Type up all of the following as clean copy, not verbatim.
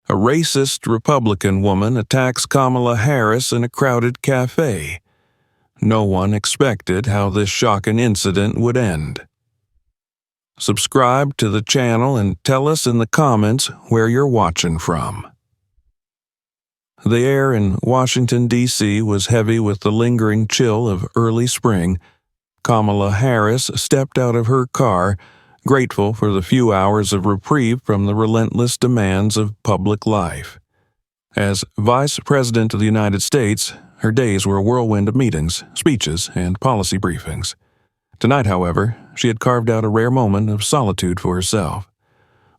A racist Republican woman attacks Kamala Harris in a crowded cafe. No one expected how this shocking incident would end. Subscribe to the channel and tell us in the comments where you're watching from. The air in Washington, D.C. was heavy with the lingering chill of early spring. Kamala Harris stepped out of her car, grateful for the few hours of reprieve from the relentless demands of public life. As Vice President of the United States, her days were a whirlwind of meetings, speeches, and policy briefings. Tonight, however, she had carved out a rare moment of solitude for herself.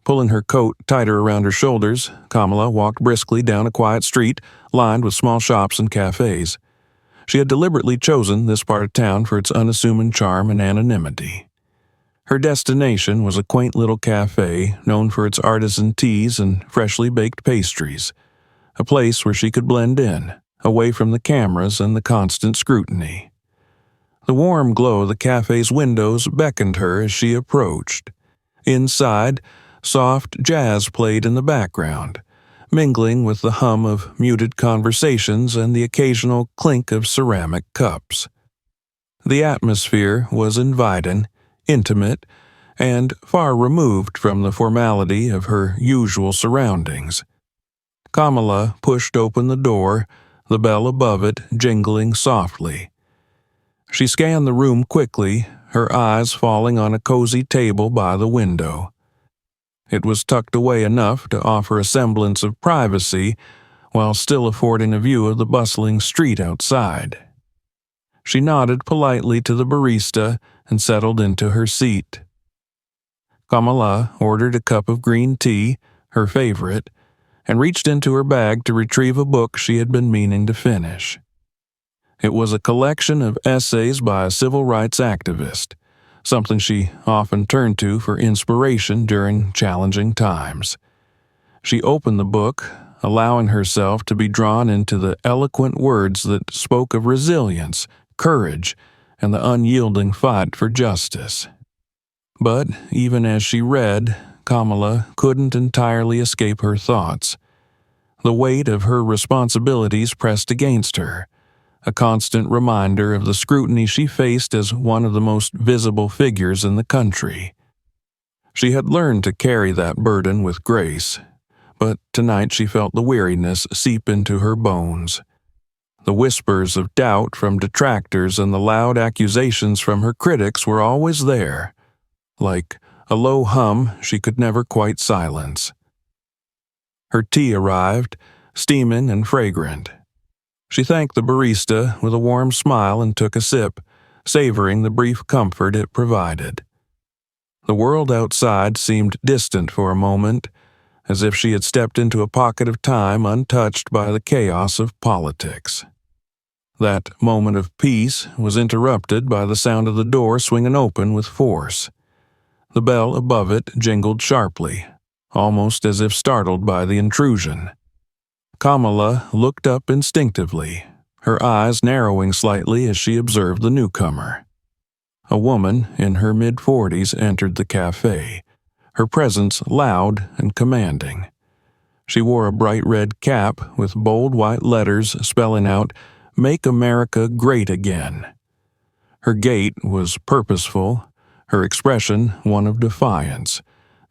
Pulling her coat tighter around her shoulders, Kamala walked briskly down a quiet street lined with small shops and cafes. She had deliberately chosen this part of town for its unassuming charm and anonymity. Her destination was a quaint little cafe known for its artisan teas and freshly baked pastries, a place where she could blend in, away from the cameras and the constant scrutiny. The warm glow of the cafe's windows beckoned her as she approached. Inside, soft jazz played in the background, mingling with the hum of muted conversations and the occasional clink of ceramic cups. The atmosphere was inviting, intimate, and far removed from the formality of her usual surroundings. Kamala pushed open the door, the bell above it jingling softly. She scanned the room quickly, her eyes falling on a cozy table by the window. It was tucked away enough to offer a semblance of privacy, while still affording a view of the bustling street outside. She nodded politely to the barista and settled into her seat. Kamala ordered a cup of green tea, her favorite, and reached into her bag to retrieve a book she had been meaning to finish. It was a collection of essays by a civil rights activist, something she often turned to for inspiration during challenging times. She opened the book, allowing herself to be drawn into the eloquent words that spoke of resilience, courage, and the unyielding fight for justice. But even as she read, Kamala couldn't entirely escape her thoughts. The weight of her responsibilities pressed against her, a constant reminder of the scrutiny she faced as one of the most visible figures in the country. She had learned to carry that burden with grace, but tonight she felt the weariness seep into her bones. The whispers of doubt from detractors and the loud accusations from her critics were always there, like a low hum she could never quite silence. Her tea arrived, steaming and fragrant. She thanked the barista with a warm smile and took a sip, savoring the brief comfort it provided. The world outside seemed distant for a moment, as if she had stepped into a pocket of time untouched by the chaos of politics. That moment of peace was interrupted by the sound of the door swinging open with force. The bell above it jingled sharply, almost as if startled by the intrusion. Kamala looked up instinctively, her eyes narrowing slightly as she observed the newcomer. A woman in her mid-40s entered the cafe, her presence loud and commanding. She wore a bright red cap with bold white letters spelling out, "Make America Great Again." Her gait was purposeful, her expression one of defiance,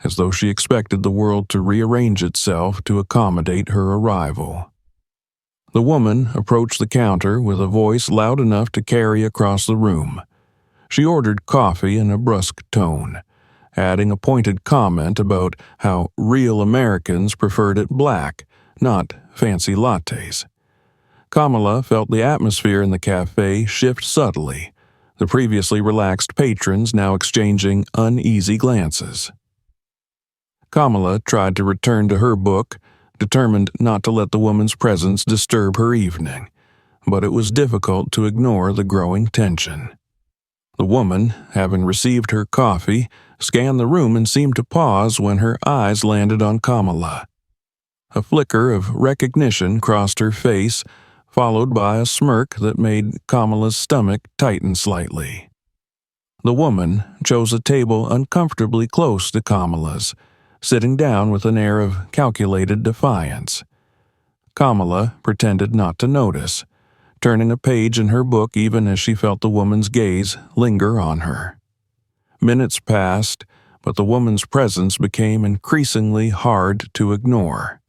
as though she expected the world to rearrange itself to accommodate her arrival. The woman approached the counter with a voice loud enough to carry across the room. She ordered coffee in a brusque tone, adding a pointed comment about how real Americans preferred it black, not fancy lattes. Kamala felt the atmosphere in the cafe shift subtly, the previously relaxed patrons now exchanging uneasy glances. Kamala tried to return to her book, determined not to let the woman's presence disturb her evening, but it was difficult to ignore the growing tension. The woman, having received her coffee, scanned the room and seemed to pause when her eyes landed on Kamala. A flicker of recognition crossed her face, followed by a smirk that made Kamala's stomach tighten slightly. The woman chose a table uncomfortably close to Kamala's, sitting down with an air of calculated defiance. Kamala pretended not to notice, turning a page in her book even as she felt the woman's gaze linger on her. Minutes passed, but the woman's presence became increasingly hard to ignore.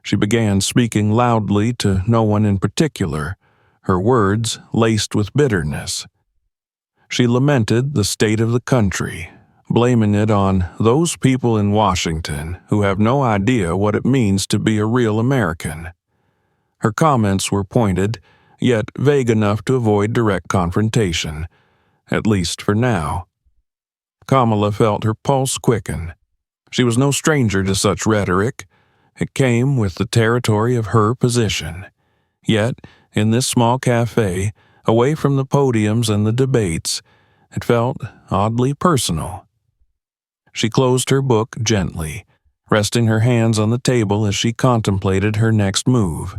She began speaking loudly to no one in particular, her words laced with bitterness. She lamented the state of the country, blaming it on those people in Washington who have no idea what it means to be a real American. Her comments were pointed, yet vague enough to avoid direct confrontation, at least for now. Kamala felt her pulse quicken. She was no stranger to such rhetoric. It came with the territory of her position. Yet, in this small cafe, away from the podiums and the debates, it felt oddly personal. She closed her book gently, resting her hands on the table as she contemplated her next move.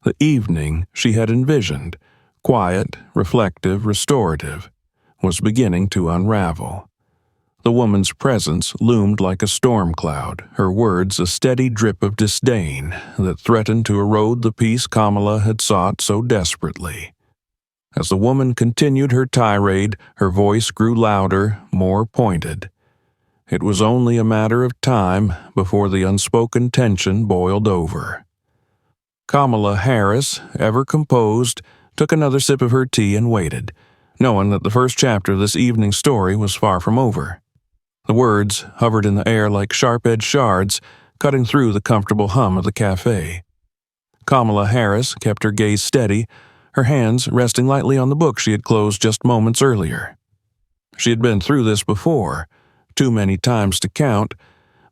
The evening she had envisioned, quiet, reflective, restorative, was beginning to unravel. The woman's presence loomed like a storm cloud, her words a steady drip of disdain that threatened to erode the peace Kamala had sought so desperately. As the woman continued her tirade, her voice grew louder, more pointed. It was only a matter of time before the unspoken tension boiled over. Kamala Harris, ever composed, took another sip of her tea and waited, knowing that the first chapter of this evening's story was far from over. The words hovered in the air like sharp-edged shards, cutting through the comfortable hum of the cafe. Kamala Harris kept her gaze steady, her hands resting lightly on the book she had closed just moments earlier. She had been through this before, too many times to count,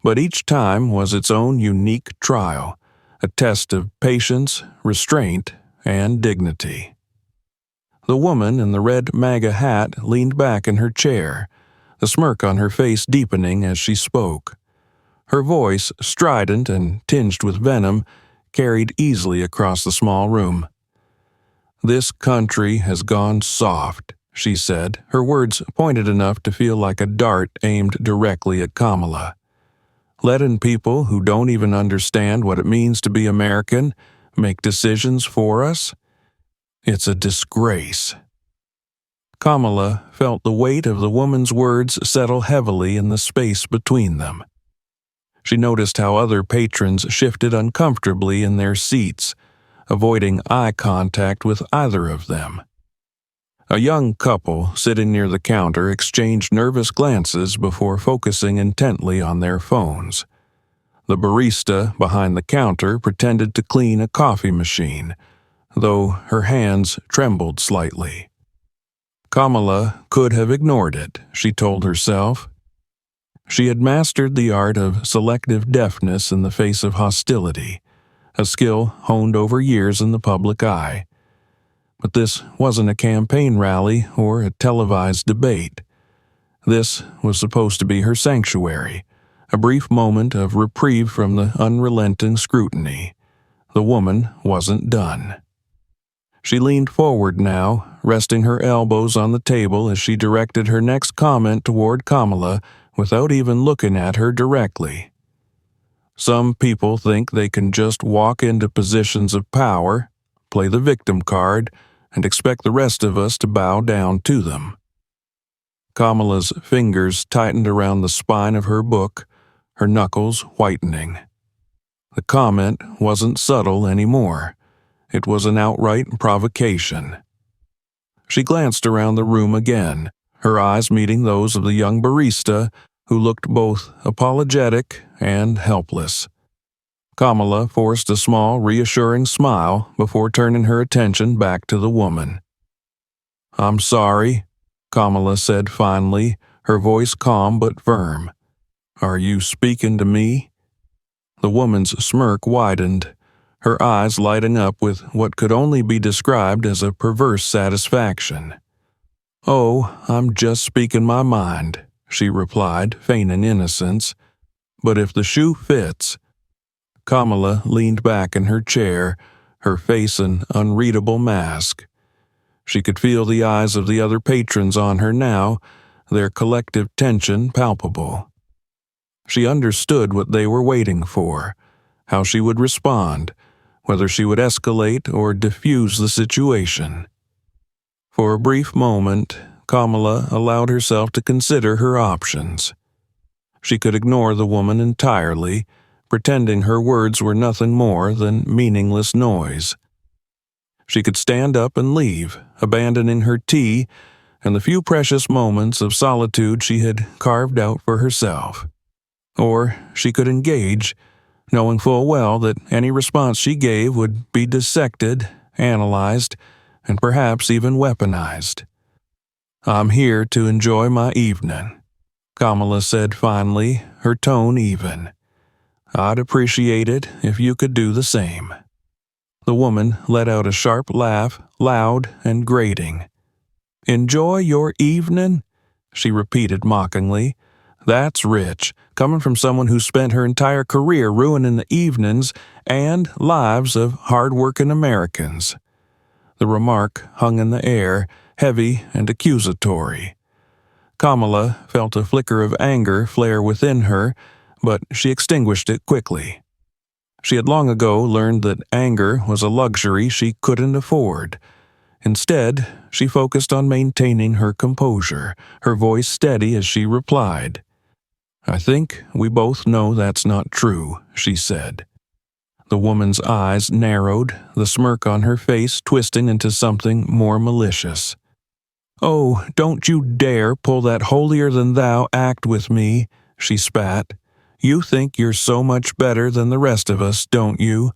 but each time was its own unique trial, a test of patience, restraint, and dignity. The woman in the red MAGA hat leaned back in her chair, the smirk on her face deepening as she spoke. Her voice, strident and tinged with venom, carried easily across the small room. "This country has gone soft," she said, her words pointed enough to feel like a dart aimed directly at Kamala. "Letting people who don't even understand what it means to be American make decisions for us? It's a disgrace." Kamala felt the weight of the woman's words settle heavily in the space between them. She noticed how other patrons shifted uncomfortably in their seats, avoiding eye contact with either of them. A young couple sitting near the counter exchanged nervous glances before focusing intently on their phones. The barista behind the counter pretended to clean a coffee machine, though her hands trembled slightly. Kamala could have ignored it, she told herself. She had mastered the art of selective deafness in the face of hostility, a skill honed over years in the public eye. But this wasn't a campaign rally or a televised debate. This was supposed to be her sanctuary, a brief moment of reprieve from the unrelenting scrutiny. The woman wasn't done. She leaned forward now, resting her elbows on the table as she directed her next comment toward Kamala without even looking at her directly. "Some people think they can just walk into positions of power, play the victim card, and expect the rest of us to bow down to them." Kamala's fingers tightened around the spine of her book, her knuckles whitening. The comment wasn't subtle anymore. It was an outright provocation. She glanced around the room again, her eyes meeting those of the young barista, who looked both apologetic and helpless. Kamala forced a small, reassuring smile before turning her attention back to the woman. "I'm sorry," Kamala said finally, her voice calm but firm. "Are you speaking to me?" The woman's smirk widened, her eyes lighting up with what could only be described as a perverse satisfaction. "Oh, I'm just speaking my mind," she replied, feigning innocence. "But if the shoe fits—" Kamala leaned back in her chair, her face an unreadable mask. She could feel the eyes of the other patrons on her now, their collective tension palpable. She understood what they were waiting for, how she would respond, whether she would escalate or diffuse the situation. For a brief moment, Kamala allowed herself to consider her options. She could ignore the woman entirely, pretending her words were nothing more than meaningless noise. She could stand up and leave, abandoning her tea and the few precious moments of solitude she had carved out for herself. Or she could engage, knowing full well that any response she gave would be dissected, analyzed, and perhaps even weaponized. "I'm here to enjoy my evening," Kamala said finally, her tone even. "I'd appreciate it if you could do the same." The woman let out a sharp laugh, loud and grating. "Enjoy your evening?" she repeated mockingly. "That's rich, coming from someone who spent her entire career ruining the evenings and lives of hard-working Americans." The remark hung in the air, heavy and accusatory. Kamala felt a flicker of anger flare within her, but she extinguished it quickly. She had long ago learned that anger was a luxury she couldn't afford. Instead, she focused on maintaining her composure, her voice steady as she replied. "I think we both know that's not true," she said. The woman's eyes narrowed, the smirk on her face twisting into something more malicious. "Oh, don't you dare pull that holier-than-thou act with me," she spat. "You think you're so much better than the rest of us, don't you?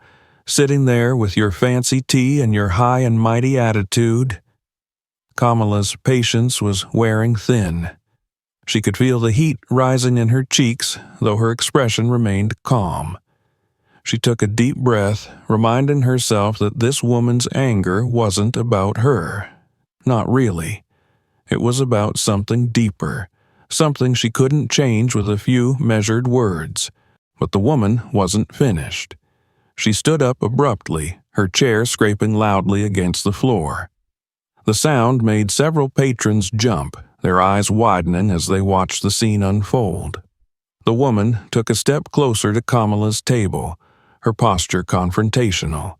Sitting there with your fancy tea and your high and mighty attitude." Kamala's patience was wearing thin. She could feel the heat rising in her cheeks, though her expression remained calm. She took a deep breath, reminding herself that this woman's anger wasn't about her. Not really. It was about something deeper, something she couldn't change with a few measured words. But the woman wasn't finished. She stood up abruptly, her chair scraping loudly against the floor. The sound made several patrons jump, their eyes widening as they watched the scene unfold. The woman took a step closer to Kamala's table, her posture confrontational.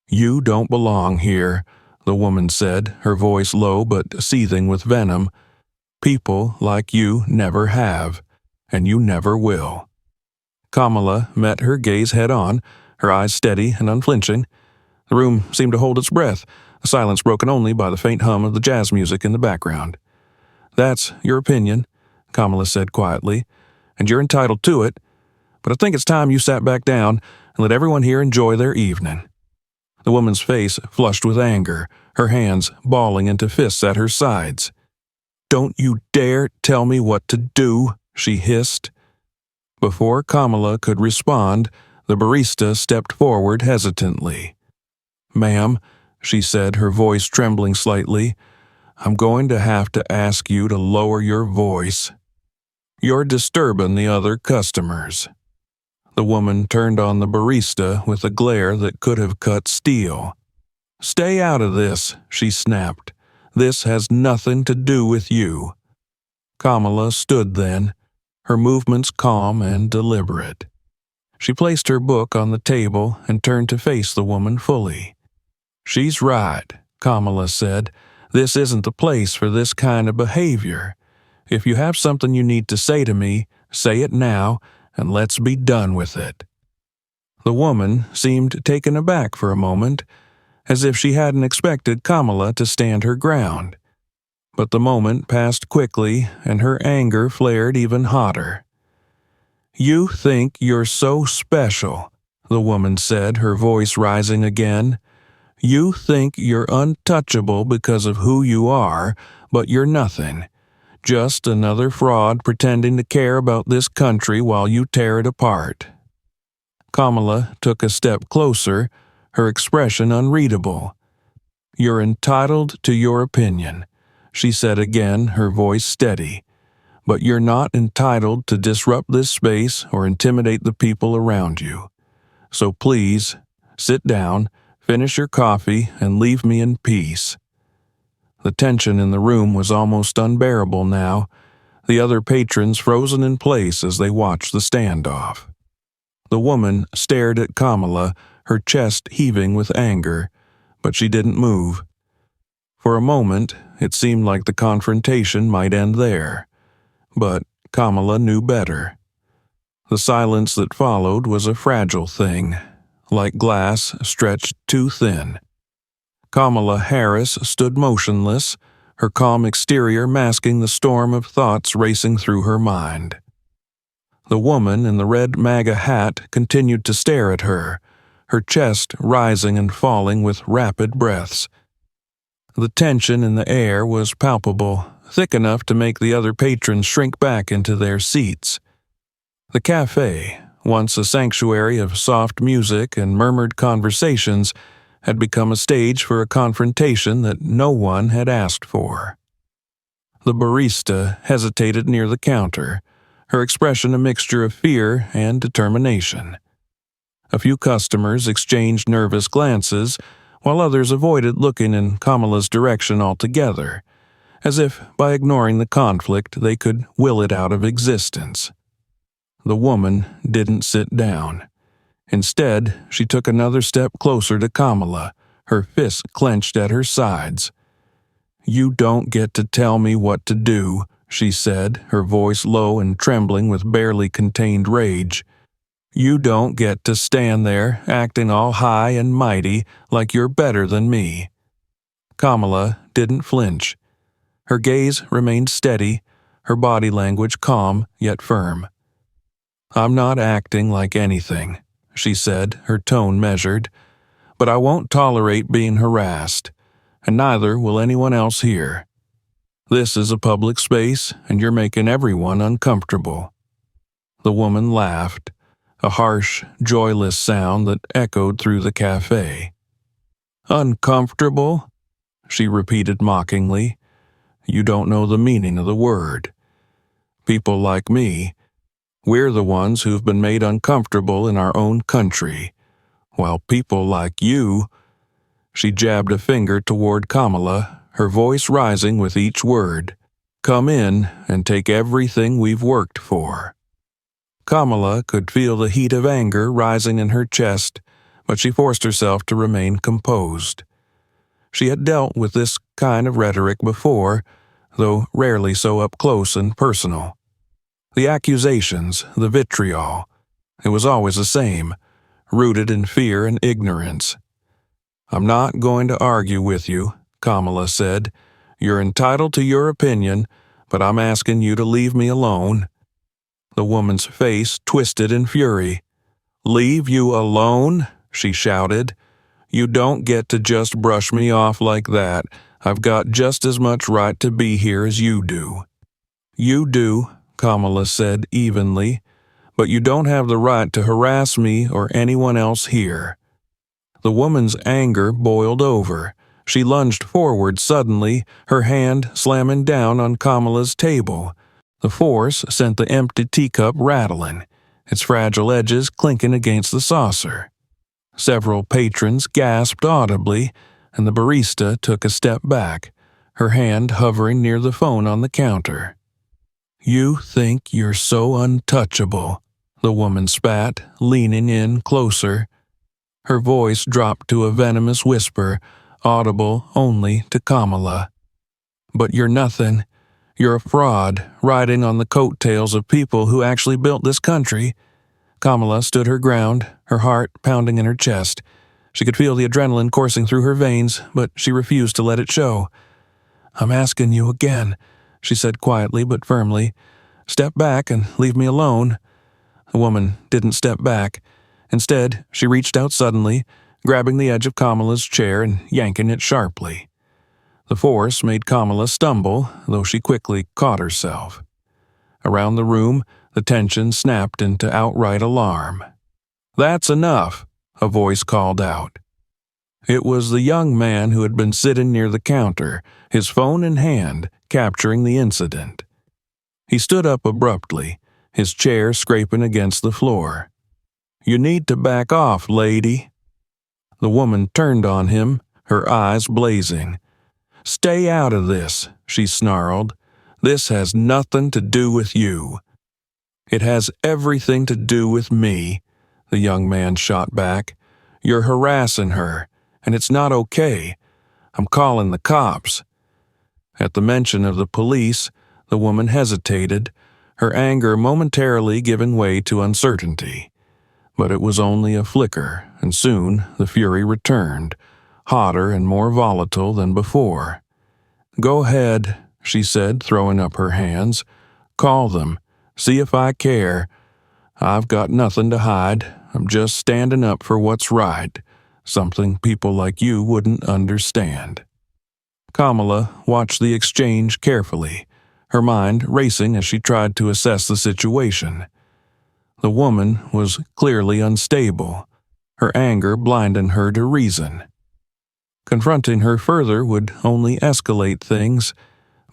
"You don't belong here," the woman said, her voice low but seething with venom. "People like you never have, and you never will." Kamala met her gaze head-on, her eyes steady and unflinching. The room seemed to hold its breath, the silence broken only by the faint hum of the jazz music in the background. "That's your opinion," Kamala said quietly, "and you're entitled to it, but I think it's time you sat back down and let everyone here enjoy their evening." The woman's face flushed with anger, her hands balling into fists at her sides. "Don't you dare tell me what to do," she hissed. Before Kamala could respond, the barista stepped forward hesitantly. "Ma'am," she said, her voice trembling slightly, "I'm going to have to ask you to lower your voice. You're disturbing the other customers." The woman turned on the barista with a glare that could have cut steel. "Stay out of this," she snapped. "This has nothing to do with you." Kamala stood then, her movements calm and deliberate. She placed her book on the table and turned to face the woman fully. "She's right," Kamala said. "This isn't the place for this kind of behavior. If you have something you need to say to me, say it now, and let's be done with it." The woman seemed taken aback for a moment, as if she hadn't expected Kamala to stand her ground. But the moment passed quickly, and her anger flared even hotter. "You think you're so special," the woman said, her voice rising again. "You think you're untouchable because of who you are, but you're nothing. Just another fraud pretending to care about this country while you tear it apart." Kamala took a step closer, her expression unreadable. "You're entitled to your opinion," she said again, her voice steady. "But you're not entitled to disrupt this space or intimidate the people around you. So please, sit down, finish your coffee, and leave me in peace." The tension in the room was almost unbearable now. the other patrons frozen in place as they watched the standoff. The woman stared at Kamala, her chest heaving with anger, but she didn't move. For a moment, it seemed like the confrontation might end there, but Kamala knew better. The silence that followed was a fragile thing, like glass stretched too thin. Kamala Harris stood motionless, her calm exterior masking the storm of thoughts racing through her mind. The woman in the red MAGA hat continued to stare at her, her chest rising and falling with rapid breaths. The tension in the air was palpable, thick enough to make the other patrons shrink back into their seats. The cafe, once a sanctuary of soft music and murmured conversations, had become a stage for a confrontation that no one had asked for. The barista hesitated near the counter, her expression a mixture of fear and determination. A few customers exchanged nervous glances, while others avoided looking in Kamala's direction altogether, as if by ignoring the conflict they could will it out of existence. The woman didn't sit down. Instead, she took another step closer to Kamala, her fists clenched at her sides. "You don't get to tell me what to do," she said, her voice low and trembling with barely contained rage. "You don't get to stand there, acting all high and mighty, like you're better than me." Kamala didn't flinch. Her gaze remained steady, her body language calm yet firm. "I'm not acting like anything," she said, her tone measured, "but I won't tolerate being harassed, and neither will anyone else here. This is a public space, and you're making everyone uncomfortable." The woman laughed, a harsh, joyless sound that echoed through the cafe. "Uncomfortable?" she repeated mockingly. "You don't know the meaning of the word. People like me, we're the ones who've been made uncomfortable in our own country, while people like you—" She jabbed a finger toward Kamala, her voice rising with each word. "Come in and take everything we've worked for." Kamala could feel the heat of anger rising in her chest, but she forced herself to remain composed. She had dealt with this kind of rhetoric before, though rarely so up close and personal. The accusations, the vitriol, it was always the same, rooted in fear and ignorance. "I'm not going to argue with you," Kamala said. "You're entitled to your opinion, but I'm asking you to leave me alone." The woman's face twisted in fury. "Leave you alone?" she shouted. "You don't get to just brush me off like that. I've got just as much right to be here as you do." "You do," Kamala said evenly, "but you don't have the right to harass me or anyone else here." The woman's anger boiled over. She lunged forward suddenly, her hand slamming down on Kamala's table. The force sent the empty teacup rattling, its fragile edges clinking against the saucer. Several patrons gasped audibly, and the barista took a step back, her hand hovering near the phone on the counter. "You think you're so untouchable," the woman spat, leaning in closer. Her voice dropped to a venomous whisper, audible only to Kamala. "But you're nothing. You're a fraud, riding on the coattails of people who actually built this country." Kamala stood her ground, her heart pounding in her chest. She could feel the adrenaline coursing through her veins, but she refused to let it show. "I'm asking you again," she said quietly but firmly. "Step back and leave me alone." The woman didn't step back. Instead, she reached out suddenly, grabbing the edge of Kamala's chair and yanking it sharply. The force made Kamala stumble, though she quickly caught herself. Around the room, the tension snapped into outright alarm. "That's enough," a voice called out. It was the young man who had been sitting near the counter, his phone in hand, capturing the incident. He stood up abruptly, his chair scraping against the floor. "You need to back off, lady." The woman turned on him, her eyes blazing. "Stay out of this," she snarled. This has nothing to do with you." "It has everything to do with me," the young man shot back. "You're harassing her, and it's not okay. I'm calling the cops." At the mention of the police, the woman hesitated, her anger momentarily giving way to uncertainty. But it was only a flicker, and soon the fury returned, hotter and more volatile than before. "Go ahead," she said, throwing up her hands. "Call them. See if I care. I've got nothing to hide. I'm just standing up for what's right, something people like you wouldn't understand." Kamala watched the exchange carefully, her mind racing as she tried to assess the situation. The woman was clearly unstable, her anger blinding her to reason. Confronting her further would only escalate things,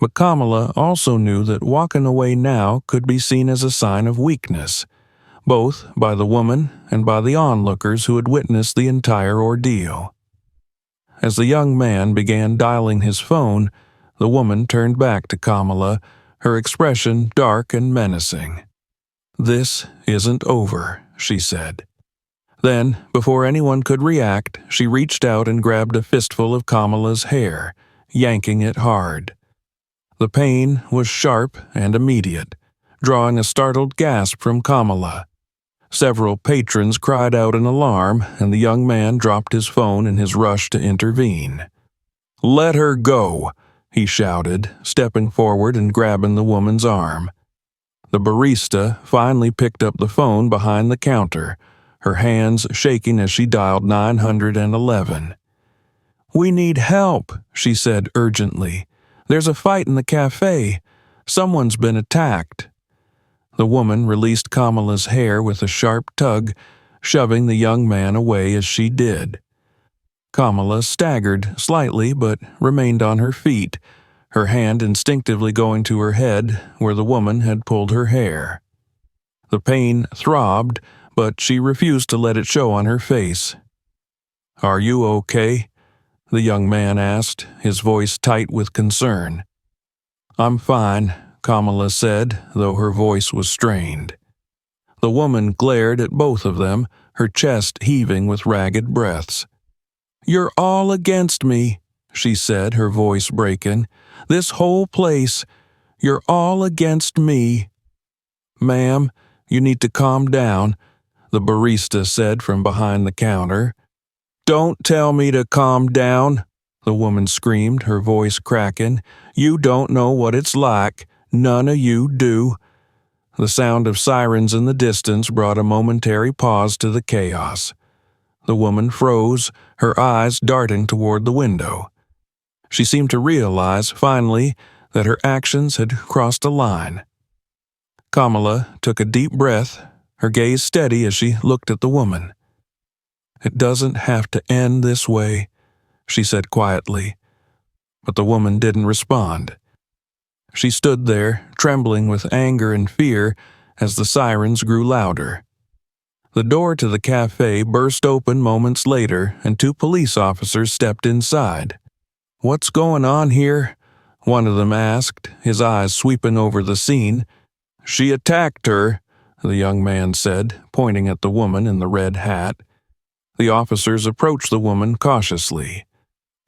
but Kamala also knew that walking away now could be seen as a sign of weakness, both by the woman and by the onlookers who had witnessed the entire ordeal. As the young man began dialing his phone, the woman turned back to Kamala, her expression dark and menacing. "This isn't over," she said. Then, before anyone could react, she reached out and grabbed a fistful of Kamala's hair, yanking it hard. The pain was sharp and immediate, drawing a startled gasp from Kamala. Several patrons cried out in alarm, and the young man dropped his phone in his rush to intervene. "Let her go," he shouted, stepping forward and grabbing the woman's arm. The barista finally picked up the phone behind the counter, her hands shaking as she dialed 911. "We need help," she said urgently. "There's a fight in the cafe. Someone's been attacked." The woman released Kamala's hair with a sharp tug, shoving the young man away as she did. Kamala staggered slightly but remained on her feet, her hand instinctively going to her head where the woman had pulled her hair. The pain throbbed, but she refused to let it show on her face. "Are you okay?" the young man asked, his voice tight with concern. "I'm fine," Kamala said, though her voice was strained. The woman glared at both of them, her chest heaving with ragged breaths. "You're all against me," she said, her voice breaking. "This whole place. You're all against me." "Ma'am, you need to calm down," the barista said from behind the counter. "Don't tell me to calm down," the woman screamed, her voice cracking. "You don't know what it's like. None of you do." The sound of sirens in the distance brought a momentary pause to the chaos. The woman froze, her eyes darting toward the window. She seemed to realize, finally, that her actions had crossed a line. Kamala took a deep breath, her gaze steady as she looked at the woman. "It doesn't have to end this way," she said quietly. But the woman didn't respond. She stood there, trembling with anger and fear as the sirens grew louder. The door to the cafe burst open moments later, and 2 police officers stepped inside. "What's going on here?" one of them asked, his eyes sweeping over the scene. "She attacked her," the young man said, pointing at the woman in the red hat. The officers approached the woman cautiously.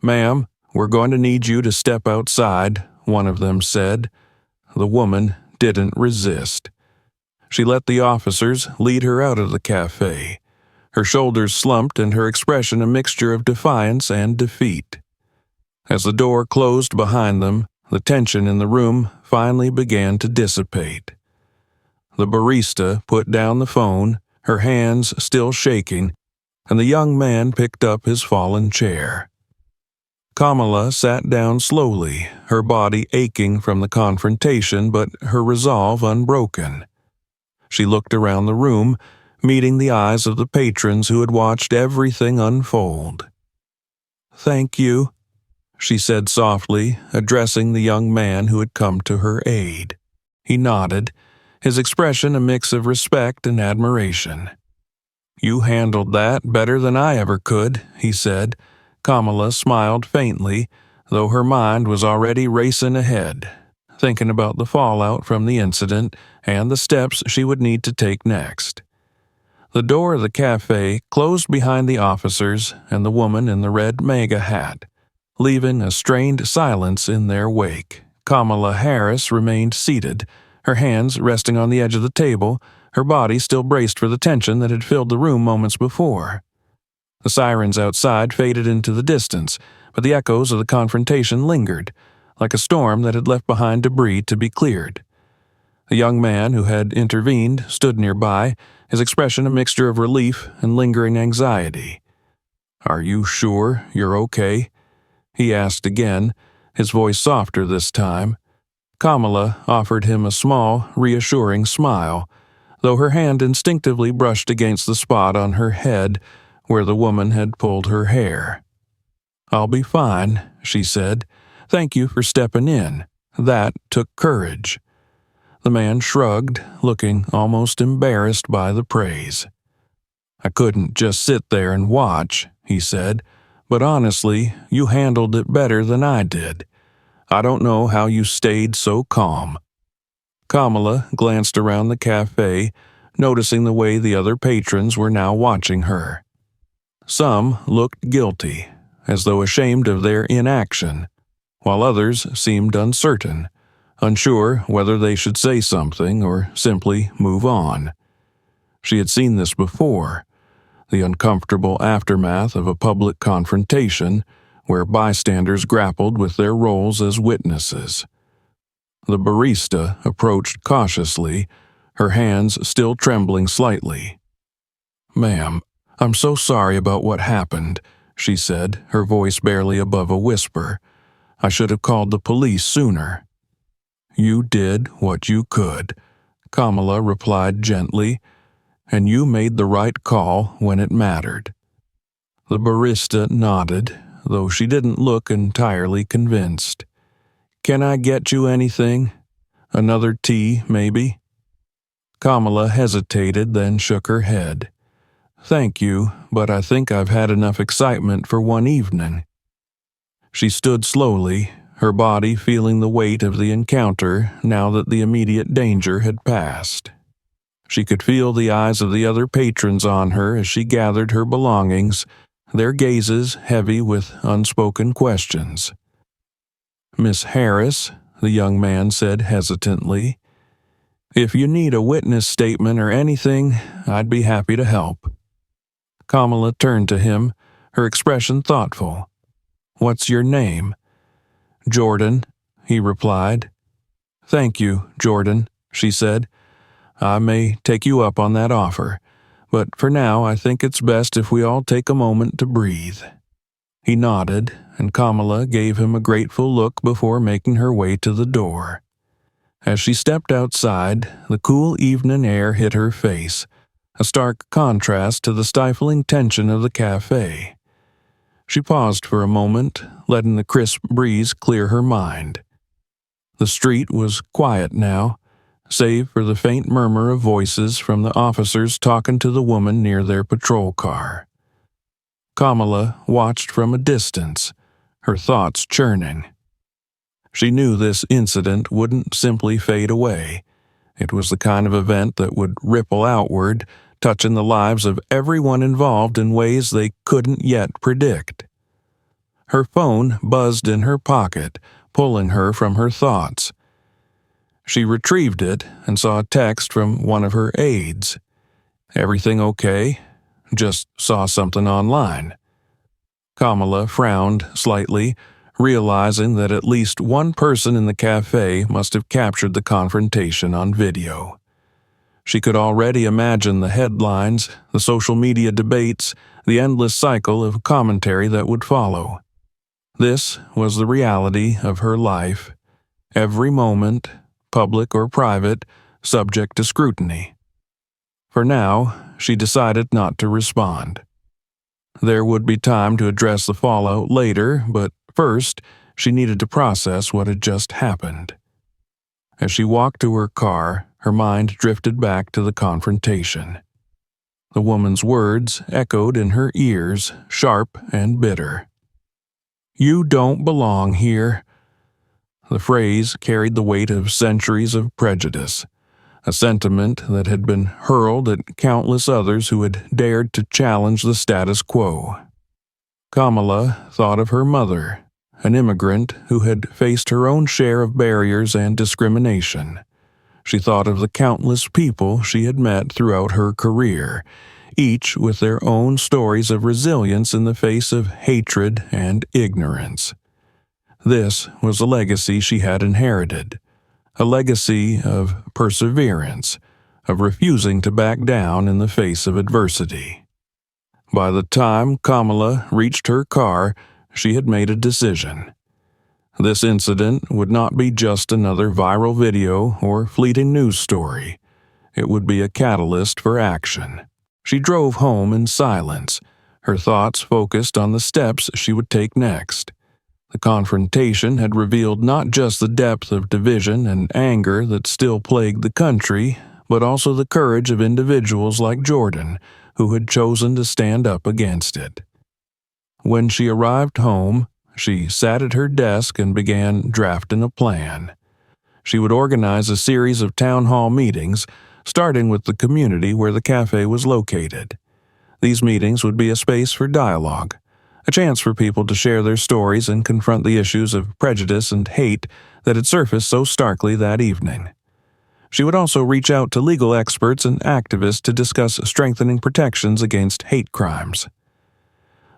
"Ma'am, we're going to need you to step outside," one of them said. The woman didn't resist. She let the officers lead her out of the cafe, her shoulders slumped and her expression a mixture of defiance and defeat. As the door closed behind them, the tension in the room finally began to dissipate. The barista put down the phone, her hands still shaking, and the young man picked up his fallen chair. Kamala sat down slowly, her body aching from the confrontation but her resolve unbroken. She looked around the room, meeting the eyes of the patrons who had watched everything unfold. "Thank you," she said softly, addressing the young man who had come to her aid. He nodded, his expression a mix of respect and admiration. "You handled that better than I ever could," he said. Kamala smiled faintly, though her mind was already racing ahead. thinking about the fallout from the incident and the steps she would need to take next. The door of the cafe closed behind the officers and the woman in the red MAGA hat, leaving a strained silence in their wake. Kamala Harris remained seated, her hands resting on the edge of the table, her body still braced for the tension that had filled the room moments before. The sirens outside faded into the distance, but the echoes of the confrontation lingered, like a storm that had left behind debris to be cleared. The young man who had intervened stood nearby, his expression a mixture of relief and lingering anxiety. "Are you sure you're okay?" he asked again, his voice softer this time. Kamala offered him a small, reassuring smile, though her hand instinctively brushed against the spot on her head where the woman had pulled her hair. "I'll be fine," she said. "Thank you for stepping in. That took courage." The man shrugged, looking almost embarrassed by the praise. "I couldn't just sit there and watch," he said, "but honestly, you handled it better than I did. I don't know how you stayed so calm." Kamala glanced around the cafe, noticing the way the other patrons were now watching her. Some looked guilty, as though ashamed of their inaction, while others seemed uncertain, unsure whether they should say something or simply move on. She had seen this before, the uncomfortable aftermath of a public confrontation where bystanders grappled with their roles as witnesses. The barista approached cautiously, her hands still trembling slightly. "Ma'am, I'm so sorry about what happened," she said, her voice barely above a whisper. "I should have called the police sooner." "You did what you could," Kamala replied gently, "and you made the right call when it mattered." The barista nodded, though she didn't look entirely convinced. "Can I get you anything? Another tea, maybe?" Kamala hesitated, then shook her head. "Thank you, but I think I've had enough excitement for one evening." She stood slowly, her body feeling the weight of the encounter now that the immediate danger had passed. She could feel the eyes of the other patrons on her as she gathered her belongings, their gazes heavy with unspoken questions. "Miss Harris," the young man said hesitantly, "if you need a witness statement or anything, I'd be happy to help." Kamala turned to him, her expression thoughtful. "What's your name?" "Jordan," he replied. "Thank you, Jordan," she said. "I may take you up on that offer, but for now I think it's best if we all take a moment to breathe." He nodded, and Kamala gave him a grateful look before making her way to the door. As she stepped outside, the cool evening air hit her face, a stark contrast to the stifling tension of the cafe. She paused for a moment, letting the crisp breeze clear her mind. The street was quiet now, save for the faint murmur of voices from the officers talking to the woman near their patrol car. Kamala watched from a distance, her thoughts churning. She knew this incident wouldn't simply fade away. It was the kind of event that would ripple outward, touching the lives of everyone involved in ways they couldn't yet predict. Her phone buzzed in her pocket, pulling her from her thoughts. She retrieved it and saw a text from one of her aides. "Everything okay? Just saw something online." Kamala frowned slightly, realizing that at least one person in the cafe must have captured the confrontation on video. She could already imagine the headlines, the social media debates, the endless cycle of commentary that would follow. This was the reality of her life, every moment, public or private, subject to scrutiny. For now, she decided not to respond. There would be time to address the fallout later, but first, she needed to process what had just happened. As she walked to her car, her mind drifted back to the confrontation. The woman's words echoed in her ears, sharp and bitter. "You don't belong here." The phrase carried the weight of centuries of prejudice, a sentiment that had been hurled at countless others who had dared to challenge the status quo. Kamala thought of her mother, an immigrant who had faced her own share of barriers and discrimination. She thought of the countless people she had met throughout her career, each with their own stories of resilience in the face of hatred and ignorance. This was a legacy she had inherited, a legacy of perseverance, of refusing to back down in the face of adversity. By the time Kamala reached her car, she had made a decision. This incident would not be just another viral video or fleeting news story. It would be a catalyst for action. She drove home in silence, her thoughts focused on the steps she would take next. The confrontation had revealed not just the depth of division and anger that still plagued the country, but also the courage of individuals like Jordan, who had chosen to stand up against it. When she arrived home, she sat at her desk and began drafting a plan. She would organize a series of town hall meetings, starting with the community where the cafe was located. These meetings would be a space for dialogue, a chance for people to share their stories and confront the issues of prejudice and hate that had surfaced so starkly that evening. She would also reach out to legal experts and activists to discuss strengthening protections against hate crimes.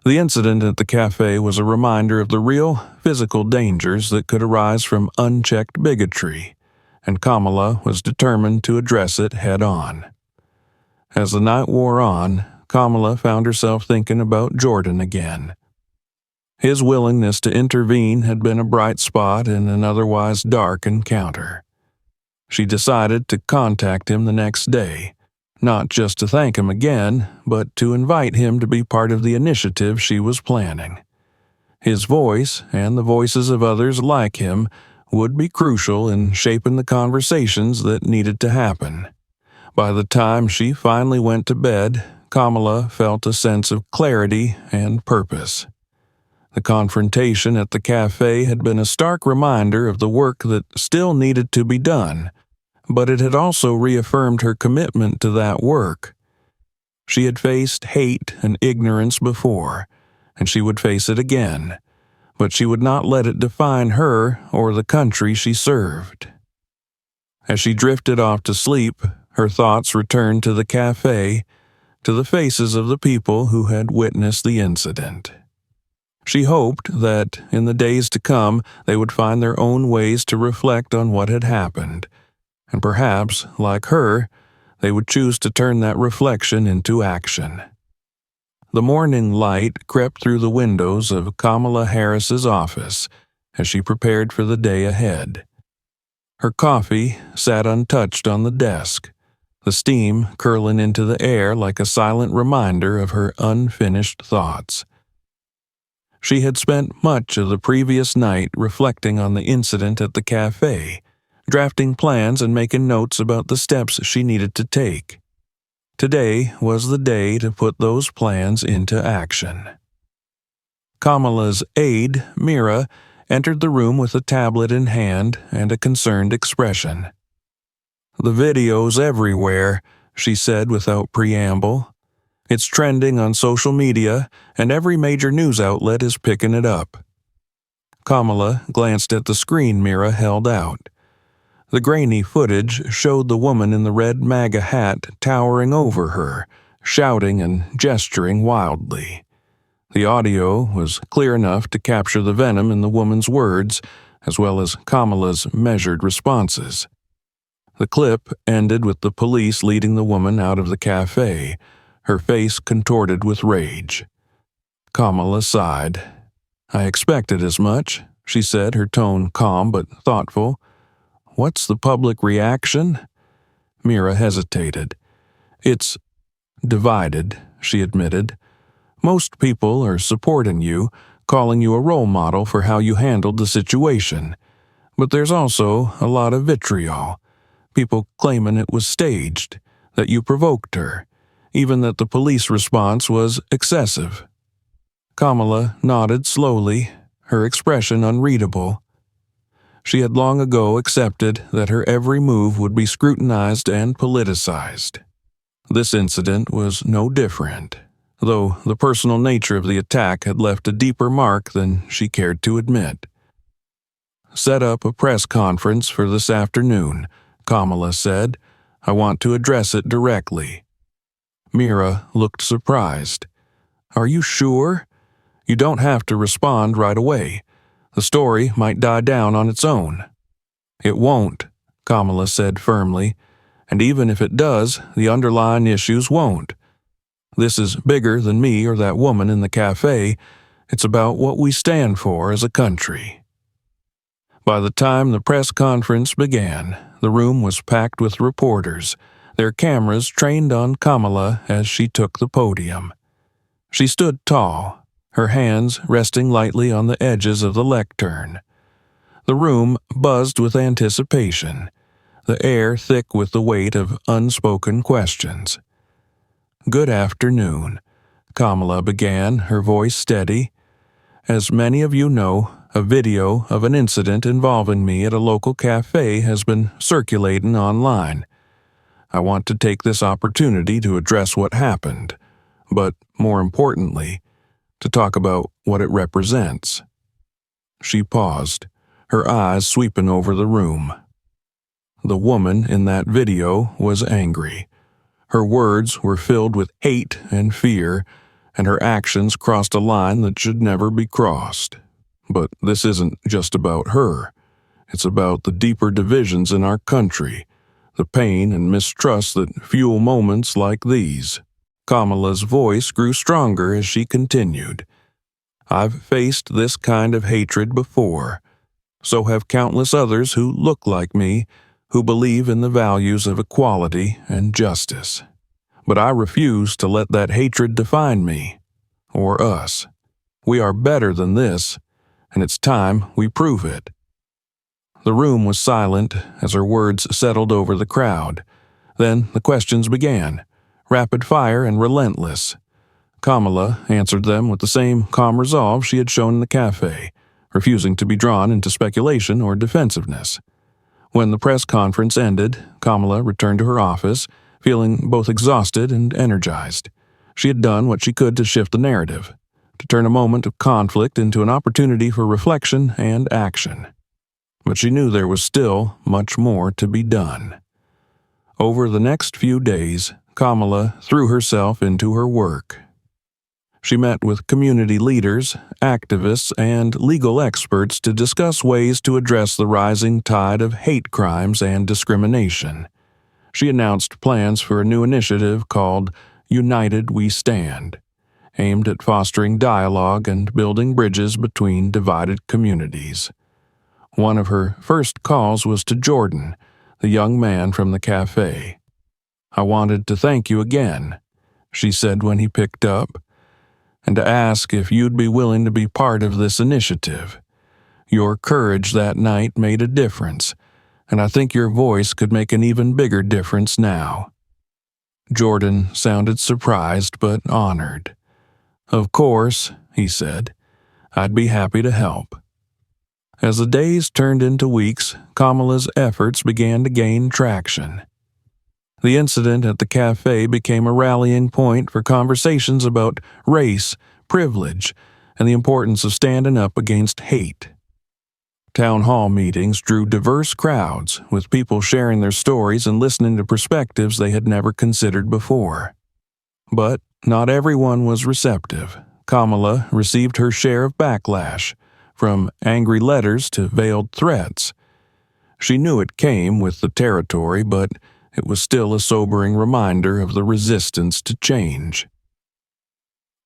The incident at the cafe was a reminder of the real physical dangers that could arise from unchecked bigotry, and Kamala was determined to address it head-on. As the night wore on, Kamala found herself thinking about Jordan again. His willingness to intervene had been a bright spot in an otherwise dark encounter. She decided to contact him the next day, not just to thank him again, but to invite him to be part of the initiative she was planning. His voice, and the voices of others like him, would be crucial in shaping the conversations that needed to happen. By the time she finally went to bed, Kamala felt a sense of clarity and purpose. The confrontation at the cafe had been a stark reminder of the work that still needed to be done, but it had also reaffirmed her commitment to that work. She had faced hate and ignorance before, and she would face it again, but she would not let it define her or the country she served. As she drifted off to sleep, her thoughts returned to the cafe, to the faces of the people who had witnessed the incident. She hoped that, in the days to come, they would find their own ways to reflect on what had happened, and perhaps, like her, they would choose to turn that reflection into action. The morning light crept through the windows of Kamala Harris's office as she prepared for the day ahead. Her coffee sat untouched on the desk, the steam curling into the air like a silent reminder of her unfinished thoughts. She had spent much of the previous night reflecting on the incident at the cafe, drafting plans and making notes about the steps she needed to take. Today was the day to put those plans into action. Kamala's aide, Mira, entered the room with a tablet in hand and a concerned expression. "The video's everywhere," she said without preamble. "It's trending on social media, and every major news outlet is picking it up." Kamala glanced at the screen Mira held out. The grainy footage showed the woman in the red MAGA hat towering over her, shouting and gesturing wildly. The audio was clear enough to capture the venom in the woman's words, as well as Kamala's measured responses. The clip ended with the police leading the woman out of the cafe, her face contorted with rage. Kamala sighed. "I expected as much," she said, her tone calm but thoughtful. "What's the public reaction?" Mira hesitated. "It's divided," she admitted. "Most people are supporting you, calling you a role model for how you handled the situation. But there's also a lot of vitriol. People claiming it was staged, that you provoked her, even that the police response was excessive." Kamala nodded slowly, her expression unreadable. She had long ago accepted that her every move would be scrutinized and politicized. This incident was no different, though the personal nature of the attack had left a deeper mark than she cared to admit. "Set up a press conference for this afternoon," Kamala said. "I want to address it directly." Mira looked surprised. "Are you sure? You don't have to respond right away. The story might die down on its own." "It won't," Kamala said firmly, "and even if it does, the underlying issues won't. This is bigger than me or that woman in the cafe. It's about what we stand for as a country." By the time the press conference began, the room was packed with reporters, their cameras trained on Kamala as she took the podium. She stood tall, her hands resting lightly on the edges of the lectern. The room buzzed with anticipation, the air thick with the weight of unspoken questions. "Good afternoon," Kamala began, her voice steady. "As many of you know, a video of an incident involving me at a local cafe has been circulating online. I want to take this opportunity to address what happened, but more importantly, to talk about what it represents." She paused, her eyes sweeping over the room. The woman in that video was angry. Her words were filled with hate and fear, and her actions crossed a line that should never be crossed. But this isn't just about her. It's about the deeper divisions in our country, the pain and mistrust that fuel moments like these. Kamala's voice grew stronger as she continued. "I've faced this kind of hatred before. So have countless others who look like me, who believe in the values of equality and justice. But I refuse to let that hatred define me, or us. We are better than this, and it's time we prove it." The room was silent as her words settled over the crowd. Then the questions began, rapid fire and relentless. Kamala answered them with the same calm resolve she had shown in the cafe, refusing to be drawn into speculation or defensiveness. When the press conference ended, Kamala returned to her office, feeling both exhausted and energized. She had done what she could to shift the narrative, to turn a moment of conflict into an opportunity for reflection and action. But she knew there was still much more to be done. Over the next few days, Kamala threw herself into her work. She met with community leaders, activists, and legal experts to discuss ways to address the rising tide of hate crimes and discrimination. She announced plans for a new initiative called United We Stand, aimed at fostering dialogue and building bridges between divided communities. One of her first calls was to Jordan, the young man from the cafe. "I wanted to thank you again," she said when he picked up, "and to ask if you'd be willing to be part of this initiative. Your courage that night made a difference, and I think your voice could make an even bigger difference now." Jordan sounded surprised but honored. "Of course," he said, "I'd be happy to help." As the days turned into weeks, Kamala's efforts began to gain traction. The incident at the cafe became a rallying point for conversations about race, privilege, and the importance of standing up against hate. Town hall meetings drew diverse crowds, with people sharing their stories and listening to perspectives they had never considered before. But not everyone was receptive. Kamala received her share of backlash, from angry letters to veiled threats. She knew it came with the territory, but it was still a sobering reminder of the resistance to change.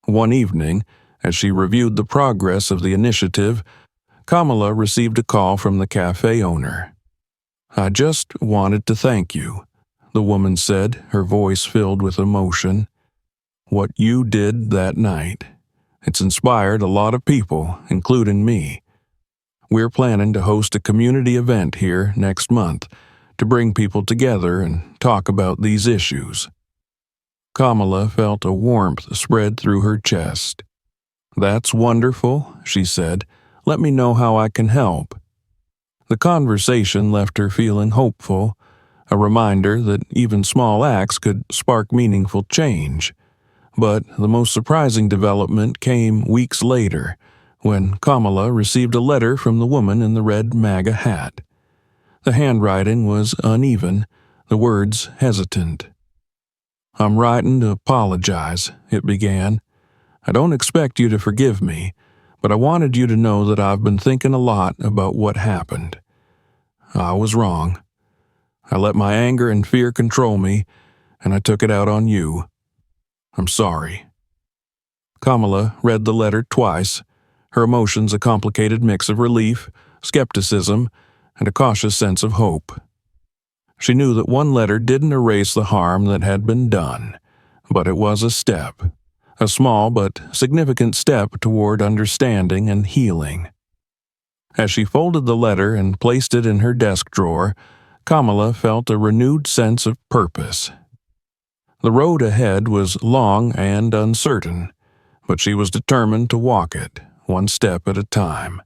One evening, as she reviewed the progress of the initiative, Kamala received a call from the cafe owner. "I just wanted to thank you," the woman said, her voice filled with emotion. "What you did that night. It's inspired a lot of people, including me. We're planning to host a community event here next month to bring people together and talk about these issues." Kamala felt a warmth spread through her chest. "That's wonderful," she said. "Let me know how I can help." The conversation left her feeling hopeful, a reminder that even small acts could spark meaningful change. But the most surprising development came weeks later, when Kamala received a letter from the woman in the red MAGA hat. The handwriting was uneven, the words hesitant. "I'm writing to apologize," it began. "I don't expect you to forgive me, but I wanted you to know that I've been thinking a lot about what happened. I was wrong. I let my anger and fear control me, and I took it out on you. I'm sorry." Kamala read the letter twice, her emotions a complicated mix of relief, skepticism, and a cautious sense of hope. She knew that one letter didn't erase the harm that had been done, but it was a step, a small but significant step toward understanding and healing. As she folded the letter and placed it in her desk drawer, Kamala felt a renewed sense of purpose. The road ahead was long and uncertain, but she was determined to walk it, one step at a time.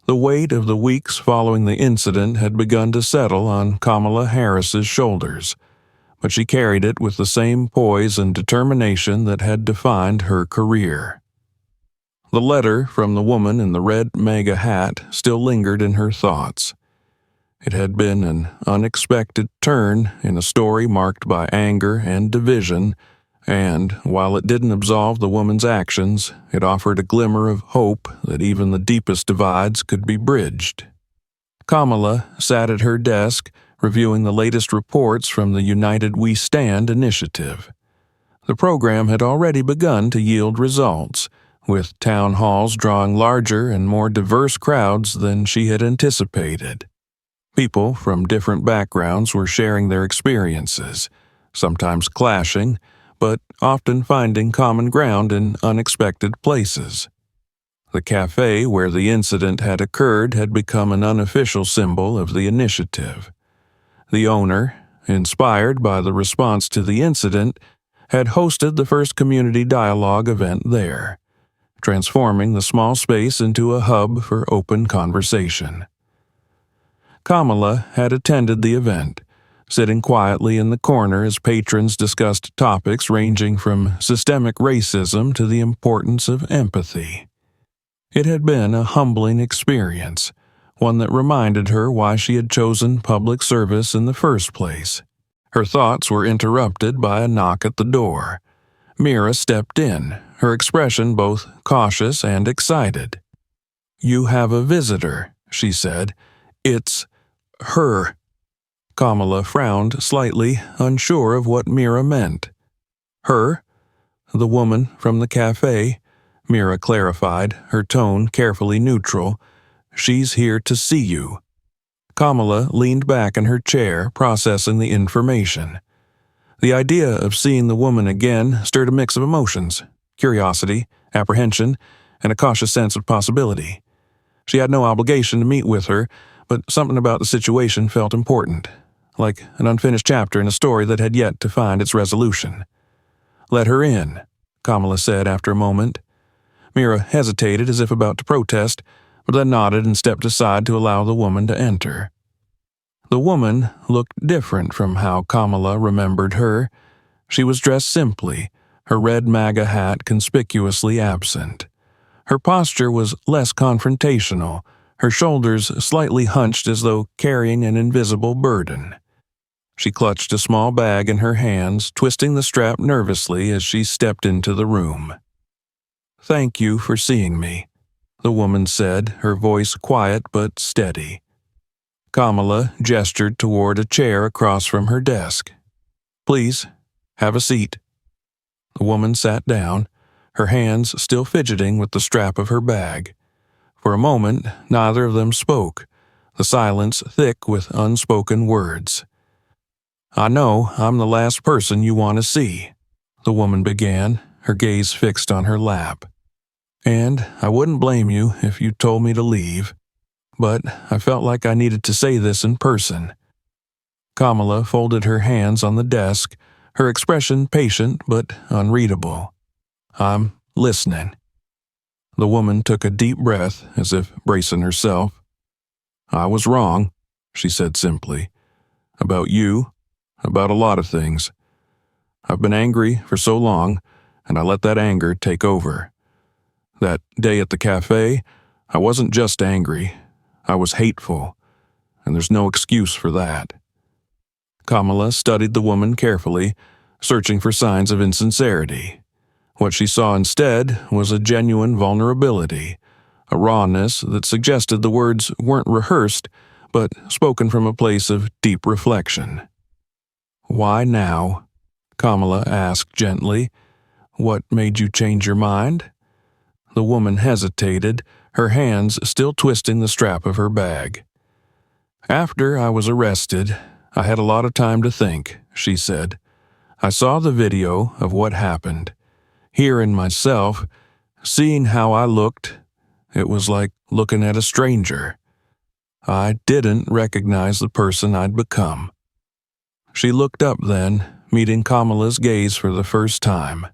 The weight of the weeks following the incident had begun to settle on Kamala Harris's shoulders, but she carried it with the same poise and determination that had defined her career. The letter from the woman in the red MAGA hat still lingered in her thoughts. It had been an unexpected turn in a story marked by anger and division, and, while it didn't absolve the woman's actions, it offered a glimmer of hope that even the deepest divides could be bridged. Kamala sat at her desk, reviewing the latest reports from the United We Stand initiative. The program had already begun to yield results, with town halls drawing larger and more diverse crowds than she had anticipated. People from different backgrounds were sharing their experiences, sometimes clashing, but often finding common ground in unexpected places. The cafe where the incident had occurred had become an unofficial symbol of the initiative. The owner, inspired by the response to the incident, had hosted the first community dialogue event there, transforming the small space into a hub for open conversation. Kamala had attended the event, sitting quietly in the corner as patrons discussed topics ranging from systemic racism to the importance of empathy. It had been a humbling experience, one that reminded her why she had chosen public service in the first place. Her thoughts were interrupted by a knock at the door. Mira stepped in, her expression both cautious and excited. "You have a visitor," she said. "It's her." Kamala frowned slightly, unsure of what Mira meant. "Her?" "The woman from the cafe," Mira clarified, her tone carefully neutral. "She's here to see you." Kamala leaned back in her chair, processing the information. The idea of seeing the woman again stirred a mix of emotions: curiosity, apprehension, and a cautious sense of possibility. She had no obligation to meet with her, but something about the situation felt important, like an unfinished chapter in a story that had yet to find its resolution. "Let her in," Kamala said after a moment. Mira hesitated as if about to protest, but then nodded and stepped aside to allow the woman to enter. The woman looked different from how Kamala remembered her. She was dressed simply, her red MAGA hat conspicuously absent. Her posture was less confrontational, her shoulders slightly hunched as though carrying an invisible burden. She clutched a small bag in her hands, twisting the strap nervously as she stepped into the room. "Thank you for seeing me," the woman said, her voice quiet but steady. Kamala gestured toward a chair across from her desk. "Please, have a seat." The woman sat down, her hands still fidgeting with the strap of her bag. For a moment, neither of them spoke, the silence thick with unspoken words. "I know I'm the last person you want to see," the woman began, her gaze fixed on her lap. "And I wouldn't blame you if you told me to leave. But I felt like I needed to say this in person." Kamala folded her hands on the desk, her expression patient but unreadable. "I'm listening." The woman took a deep breath, as if bracing herself. I was wrong, she said simply. About you, about a lot of things. I've been angry for so long, and I let that anger take over. That day at the cafe, I wasn't just angry. I was hateful, and there's no excuse for that. Kamala studied the woman carefully, searching for signs of insincerity. What she saw instead was a genuine vulnerability, a rawness that suggested the words weren't rehearsed, but spoken from a place of deep reflection. "Why now?" Kamala asked gently. "What made you change your mind?" The woman hesitated, her hands still twisting the strap of her bag. "After I was arrested, I had a lot of time to think," she said. "I saw the video of what happened. Hearing myself, seeing how I looked, it was like looking at a stranger. I didn't recognize the person I'd become." She looked up then, meeting Kamala's gaze for the first time.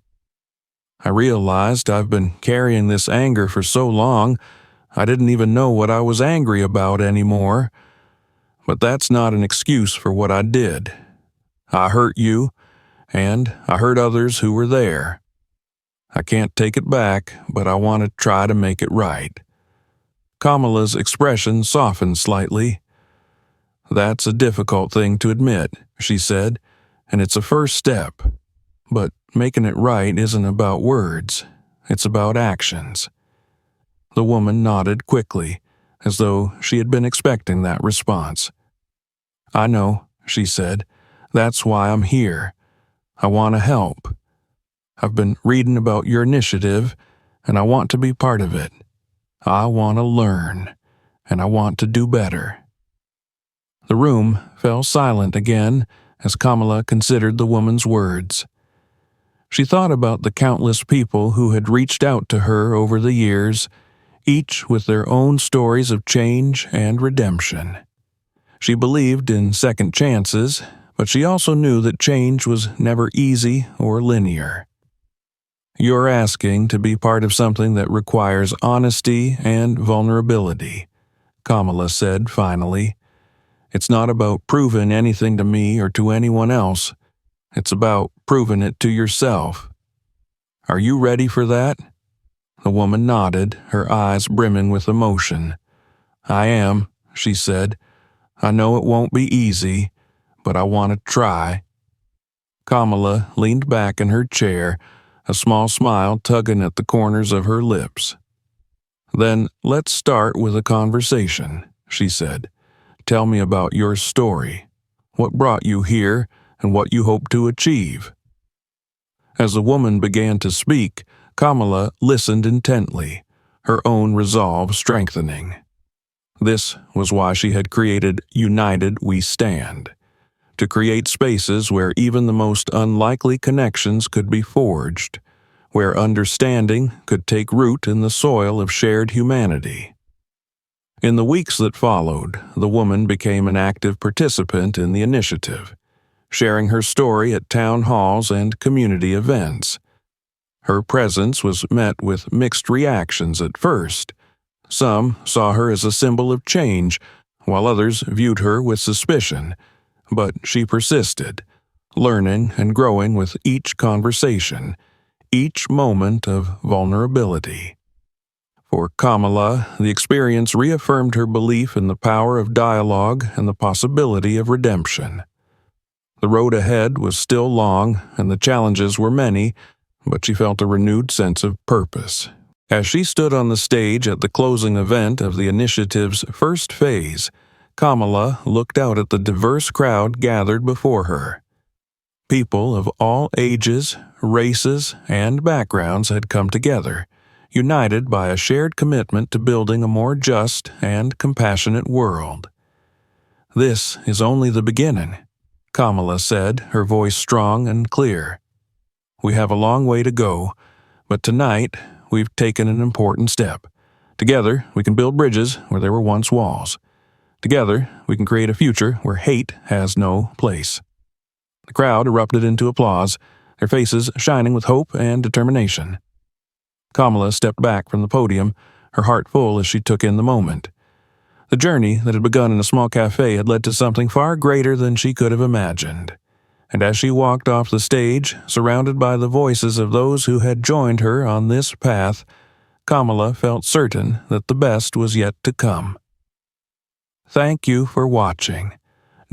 "I realized I've been carrying this anger for so long, I didn't even know what I was angry about anymore. But that's not an excuse for what I did. I hurt you, and I hurt others who were there. I can't take it back, but I want to try to make it right." Kamala's expression softened slightly. "That's a difficult thing to admit," she said, "and it's a first step. But making it right isn't about words, it's about actions." The woman nodded quickly, as though she had been expecting that response. "I know," she said. "That's why I'm here. I want to help. I've been reading about your initiative, and I want to be part of it. I want to learn, and I want to do better." The room fell silent again as Kamala considered the woman's words. She thought about the countless people who had reached out to her over the years, each with their own stories of change and redemption. She believed in second chances, but she also knew that change was never easy or linear. "You're asking to be part of something that requires honesty and vulnerability," Kamala said finally. "It's not about proving anything to me or to anyone else. It's about proving it to yourself. Are you ready for that?" The woman nodded, her eyes brimming with emotion. "I am," she said. "I know it won't be easy, but I want to try." Kamala leaned back in her chair, a small smile tugging at the corners of her lips. "Then let's start with a conversation," she said. "Tell me about your story. What brought you here and what you hope to achieve." As the woman began to speak, Kamala listened intently, her own resolve strengthening. This was why she had created United We Stand, to create spaces where even the most unlikely connections could be forged, where understanding could take root in the soil of shared humanity. In the weeks that followed, the woman became an active participant in the initiative, sharing her story at town halls and community events. Her presence was met with mixed reactions at first. Some saw her as a symbol of change, while others viewed her with suspicion. But she persisted, learning and growing with each conversation, each moment of vulnerability. For Kamala, the experience reaffirmed her belief in the power of dialogue and the possibility of redemption. The road ahead was still long, and the challenges were many, but she felt a renewed sense of purpose. As she stood on the stage at the closing event of the initiative's first phase, Kamala looked out at the diverse crowd gathered before her. People of all ages, races, and backgrounds had come together, united by a shared commitment to building a more just and compassionate world. "This is only the beginning," Kamala said, her voice strong and clear. "We have a long way to go, but tonight we've taken an important step. Together, we can build bridges where there were once walls. Together, we can create a future where hate has no place." The crowd erupted into applause, their faces shining with hope and determination. Kamala stepped back from the podium, her heart full as she took in the moment. The journey that had begun in a small cafe had led to something far greater than she could have imagined. And as she walked off the stage, surrounded by the voices of those who had joined her on this path, Kamala felt certain that the best was yet to come. Thank you for watching.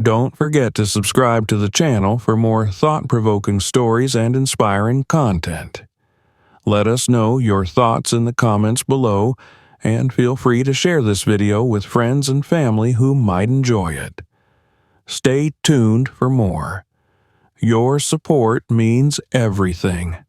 Don't forget to subscribe to the channel for more thought-provoking stories and inspiring content. Let us know your thoughts in the comments below, and feel free to share this video with friends and family who might enjoy it. Stay tuned for more. Your support means everything.